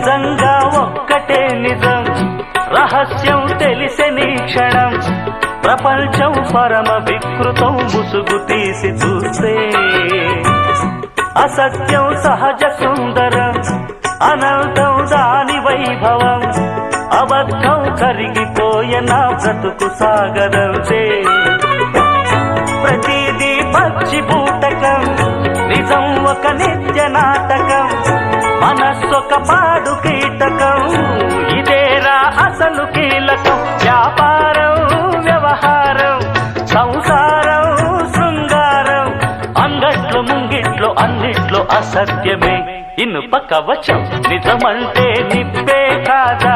నిజంగా ఒక్కటే నిజం రహస్యం తెలిసెని క్షణం ప్రపంచం పరమ వికృతం ముసుగు తీసి చూస్తే అసత్యం సహజ సుందరం అనంతం దాని వైభవం అబద్ధం కరిగిపోయే నా బ్రతుకు సాగరంతే ప్రతిదీ పచ్చి బూటకం నిజం ఒక నిత్య నాటకం మనస్సొక పాడు కీటకం ఇదేరా అసలు కీలకం వ్యాపారం వ్యవహారం సంసారం శృంగారం అంగట్లో ముంగిట్లో అన్నిట్లో అసత్యమే ఇనుప కవచం నిజమంటే నిప్పే కాదా